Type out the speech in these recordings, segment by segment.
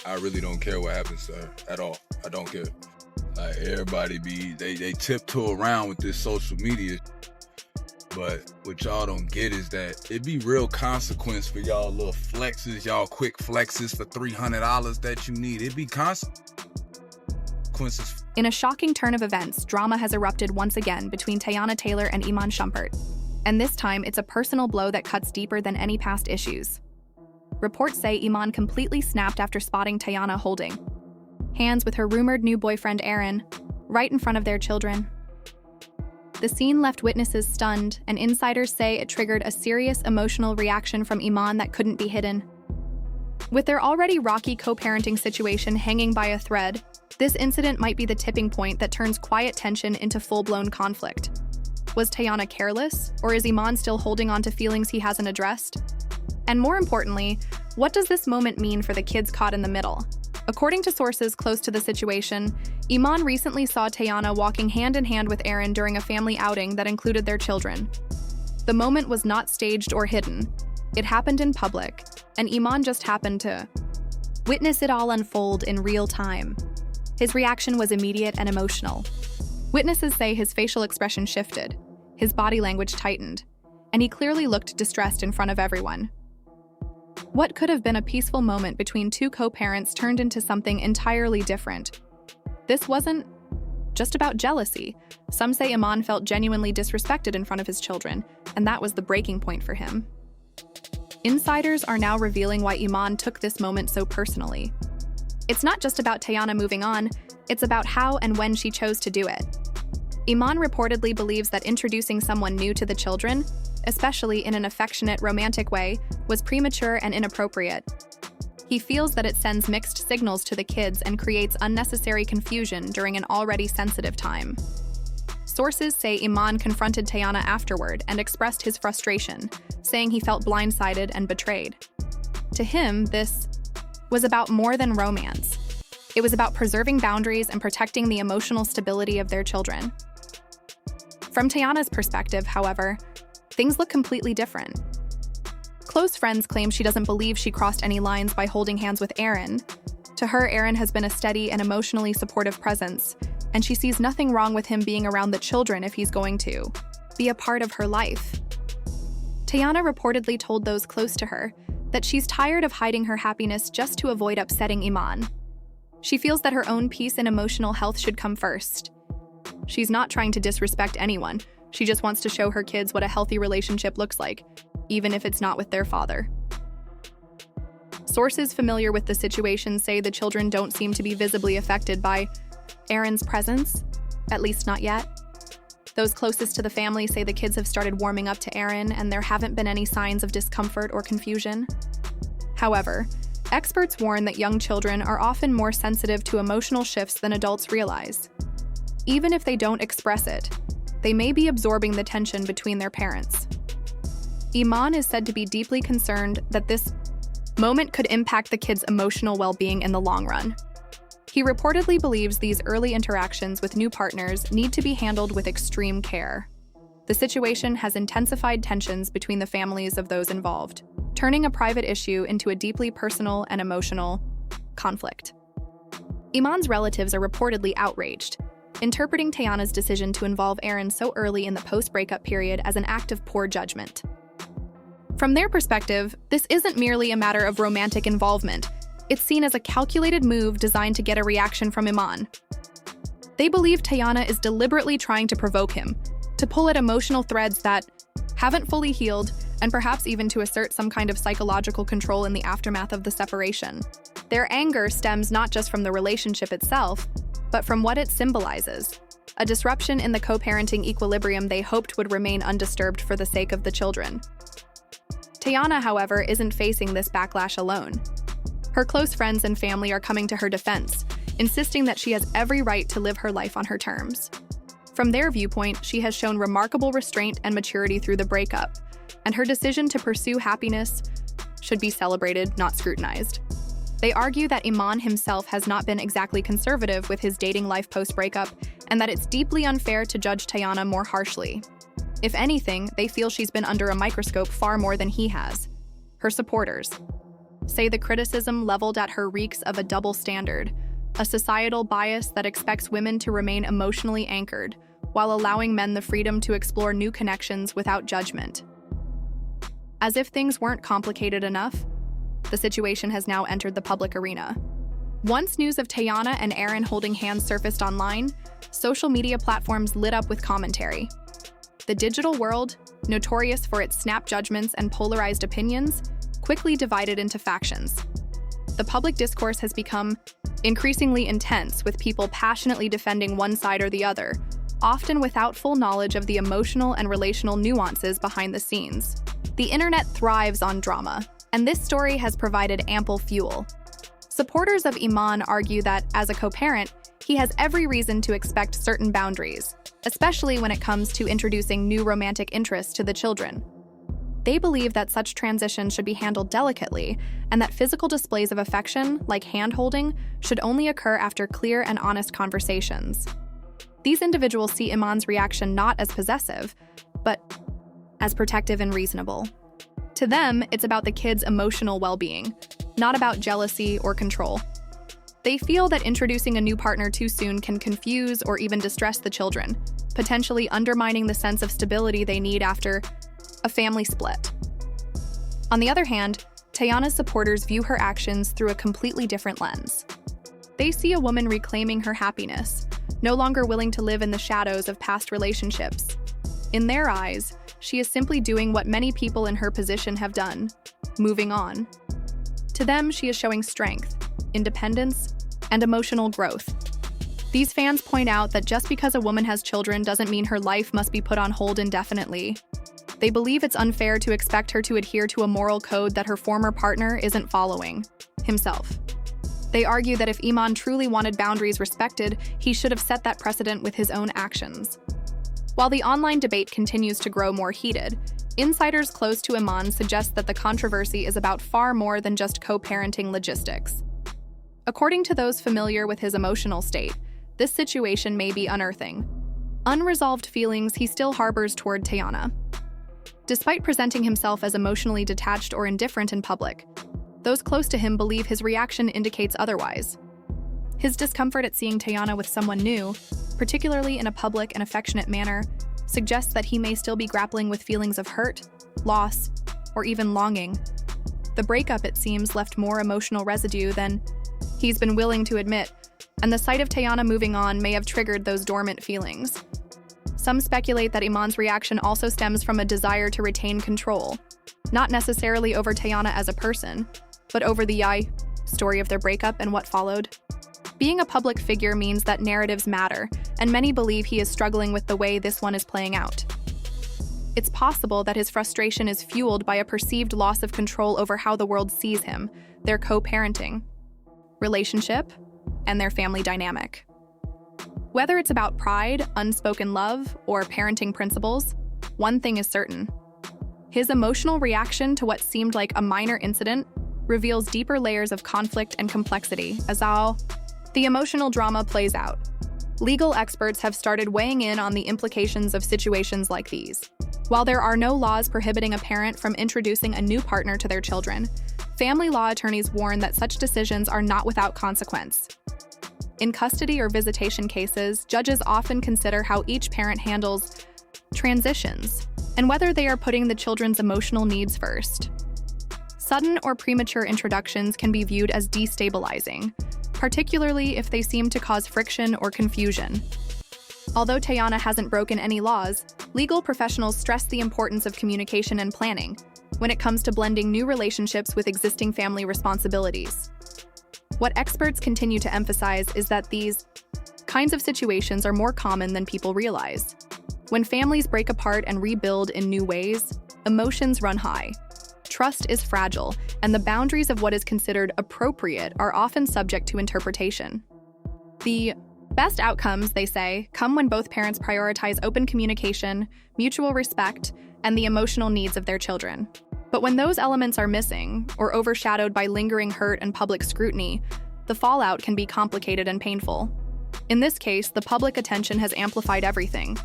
I really don't care what happens to her at all. I don't care. Like everybody they tiptoe around with this social media. But what y'all don't get is that it be real consequence for y'all little flexes, y'all quick flexes for $300 that you need. It be consequences. In a shocking turn of events, drama has erupted once again between Teyana Taylor and Iman Shumpert. And this time, it's a personal blow that cuts deeper than any past issues. Reports say Iman completely snapped after spotting Teyana holding hands with her rumored new boyfriend Aaron, right in front of their children. The scene left witnesses stunned, and insiders say it triggered a serious emotional reaction from Iman that couldn't be hidden. With their already rocky co-parenting situation hanging by a thread, this incident might be the tipping point that turns quiet tension into full-blown conflict. Was Teyana careless, or is Iman still holding on to feelings he hasn't addressed? And more importantly, what does this moment mean for the kids caught in the middle? According to sources close to the situation, Iman recently saw Teyana walking hand-in-hand with Aaron during a family outing that included their children. The moment was not staged or hidden. It happened in public, and Iman just happened to witness it all unfold in real time. His reaction was immediate and emotional. Witnesses say his facial expression shifted, his body language tightened, and he clearly looked distressed in front of everyone. What could have been a peaceful moment between two co-parents turned into something entirely different. This wasn't just about jealousy. Some say Iman felt genuinely disrespected in front of his children, and that was the breaking point for him. Insiders are now revealing why Iman took this moment so personally. It's not just about Teyana moving on, it's about how and when she chose to do it. Iman reportedly believes that introducing someone new to the children, especially in an affectionate, romantic way, was premature and inappropriate. He feels that it sends mixed signals to the kids and creates unnecessary confusion during an already sensitive time. Sources say Iman confronted Teyana afterward and expressed his frustration, saying he felt blindsided and betrayed. To him, this was about more than romance. It was about preserving boundaries and protecting the emotional stability of their children. From Teyana's perspective, however, things look completely different. Close friends claim she doesn't believe she crossed any lines by holding hands with Aaron. To her, Aaron has been a steady and emotionally supportive presence, and she sees nothing wrong with him being around the children if he's going to be a part of her life. Teyana reportedly told those close to her that she's tired of hiding her happiness just to avoid upsetting Iman. She feels that her own peace and emotional health should come first. She's not trying to disrespect anyone. She just wants to show her kids what a healthy relationship looks like, even if it's not with their father. Sources familiar with the situation say the children don't seem to be visibly affected by Aaron's presence, at least not yet. Those closest to the family say the kids have started warming up to Aaron and there haven't been any signs of discomfort or confusion. However, experts warn that young children are often more sensitive to emotional shifts than adults realize. Even if they don't express it, they may be absorbing the tension between their parents. Iman is said to be deeply concerned that this moment could impact the kids' emotional well-being in the long run. He reportedly believes these early interactions with new partners need to be handled with extreme care. The situation has intensified tensions between the families of those involved, turning a private issue into a deeply personal and emotional conflict. Iman's relatives are reportedly outraged, interpreting Teyana's decision to involve Aaron so early in the post-breakup period as an act of poor judgment. From their perspective, this isn't merely a matter of romantic involvement. It's seen as a calculated move designed to get a reaction from Iman. They believe Teyana is deliberately trying to provoke him, to pull at emotional threads that haven't fully healed, and perhaps even to assert some kind of psychological control in the aftermath of the separation. Their anger stems not just from the relationship itself, but from what it symbolizes, a disruption in the co-parenting equilibrium they hoped would remain undisturbed for the sake of the children. Teyana, however, isn't facing this backlash alone. Her close friends and family are coming to her defense, insisting that she has every right to live her life on her terms. From their viewpoint, she has shown remarkable restraint and maturity through the breakup, and her decision to pursue happiness should be celebrated, not scrutinized. They argue that Iman himself has not been exactly conservative with his dating life post-breakup, and that it's deeply unfair to judge Teyana more harshly. If anything, they feel she's been under a microscope far more than he has. Her supporters say the criticism leveled at her reeks of a double standard, a societal bias that expects women to remain emotionally anchored, while allowing men the freedom to explore new connections without judgment. As if things weren't complicated enough, the situation has now entered the public arena. Once news of Teyana and Aaron holding hands surfaced online, social media platforms lit up with commentary. The digital world, notorious for its snap judgments and polarized opinions, quickly divided into factions. The public discourse has become increasingly intense, with people passionately defending one side or the other, often without full knowledge of the emotional and relational nuances behind the scenes. The internet thrives on drama, and this story has provided ample fuel. Supporters of Iman argue that, as a co-parent, he has every reason to expect certain boundaries, especially when it comes to introducing new romantic interests to the children. They believe that such transitions should be handled delicately, and that physical displays of affection, like hand-holding, should only occur after clear and honest conversations. These individuals see Iman's reaction not as possessive, but as protective and reasonable. To them, it's about the kid's emotional well-being, not about jealousy or control. They feel that introducing a new partner too soon can confuse or even distress the children, potentially undermining the sense of stability they need after a family split. On the other hand, Teyana's supporters view her actions through a completely different lens. They see a woman reclaiming her happiness, no longer willing to live in the shadows of past relationships. In their eyes, she is simply doing what many people in her position have done, moving on. To them, she is showing strength, independence, and emotional growth. These fans point out that just because a woman has children doesn't mean her life must be put on hold indefinitely. They believe it's unfair to expect her to adhere to a moral code that her former partner isn't following, himself. They argue that if Iman truly wanted boundaries respected, he should have set that precedent with his own actions. While the online debate continues to grow more heated, insiders close to Iman suggest that the controversy is about far more than just co-parenting logistics. According to those familiar with his emotional state, this situation may be unearthing unresolved feelings he still harbors toward Teyana. Despite presenting himself as emotionally detached or indifferent in public, those close to him believe his reaction indicates otherwise. His discomfort at seeing Teyana with someone new, particularly in a public and affectionate manner, suggests that he may still be grappling with feelings of hurt, loss, or even longing. The breakup, it seems, left more emotional residue than he's been willing to admit, and the sight of Teyana moving on may have triggered those dormant feelings. Some speculate that Iman's reaction also stems from a desire to retain control, not necessarily over Teyana as a person, but over the story of their breakup and what followed. Being a public figure means that narratives matter, and many believe he is struggling with the way this one is playing out. It's possible that his frustration is fueled by a perceived loss of control over how the world sees him, their co-parenting, relationship, and their family dynamic. Whether it's about pride, unspoken love, or parenting principles, one thing is certain. His emotional reaction to what seemed like a minor incident reveals deeper layers of conflict and complexity as the emotional drama plays out. Legal experts have started weighing in on the implications of situations like these. While there are no laws prohibiting a parent from introducing a new partner to their children, family law attorneys warn that such decisions are not without consequence. In custody or visitation cases, judges often consider how each parent handles transitions and whether they are putting the children's emotional needs first. Sudden or premature introductions can be viewed as destabilizing, particularly if they seem to cause friction or confusion. Although Teyana hasn't broken any laws, legal professionals stress the importance of communication and planning when it comes to blending new relationships with existing family responsibilities. What experts continue to emphasize is that these kinds of situations are more common than people realize. When families break apart and rebuild in new ways, emotions run high. Trust is fragile, and the boundaries of what is considered appropriate are often subject to interpretation. The best outcomes, they say, come when both parents prioritize open communication, mutual respect, and the emotional needs of their children. But when those elements are missing, or overshadowed by lingering hurt and public scrutiny, the fallout can be complicated and painful. In this case, the public attention has amplified everything.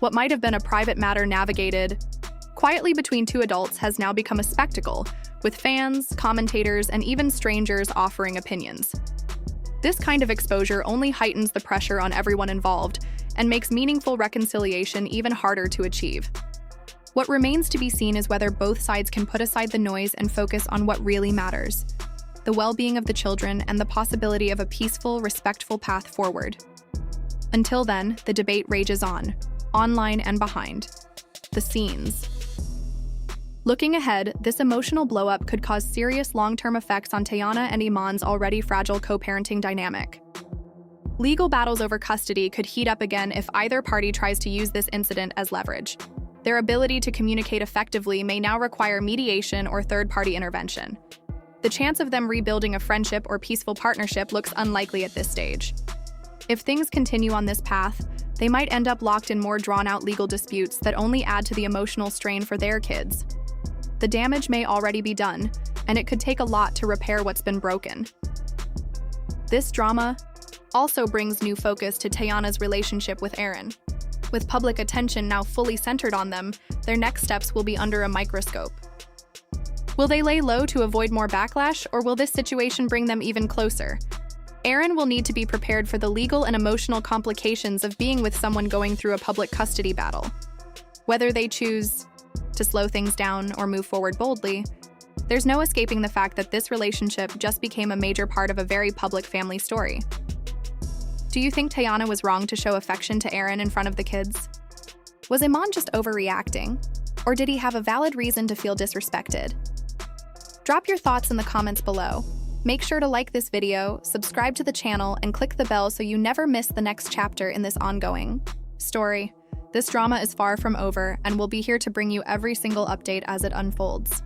What might have been a private matter navigated quietly between two adults has now become a spectacle, with fans, commentators, and even strangers offering opinions. This kind of exposure only heightens the pressure on everyone involved and makes meaningful reconciliation even harder to achieve. What remains to be seen is whether both sides can put aside the noise and focus on what really matters: the well-being of the children and the possibility of a peaceful, respectful path forward. Until then, the debate rages on, online and behind the scenes. Looking ahead, this emotional blow-up could cause serious long-term effects on Teyana and Iman's already fragile co-parenting dynamic. Legal battles over custody could heat up again if either party tries to use this incident as leverage. Their ability to communicate effectively may now require mediation or third-party intervention. The chance of them rebuilding a friendship or peaceful partnership looks unlikely at this stage. If things continue on this path, they might end up locked in more drawn-out legal disputes that only add to the emotional strain for their kids. The damage may already be done, and it could take a lot to repair what's been broken. This drama also brings new focus to Teyana's relationship with Aaron. With public attention now fully centered on them, their next steps will be under a microscope. Will they lay low to avoid more backlash, or will this situation bring them even closer? Aaron will need to be prepared for the legal and emotional complications of being with someone going through a public custody battle. Whether they choose to slow things down or move forward boldly, there's no escaping the fact that this relationship just became a major part of a very public family story. Do you think Teyana was wrong to show affection to Aaron in front of the kids? Was Iman just overreacting? Or did he have a valid reason to feel disrespected? Drop your thoughts in the comments below. Make sure to like this video, subscribe to the channel, and click the bell so you never miss the next chapter in this ongoing story. This drama is far from over, and we'll be here to bring you every single update as it unfolds.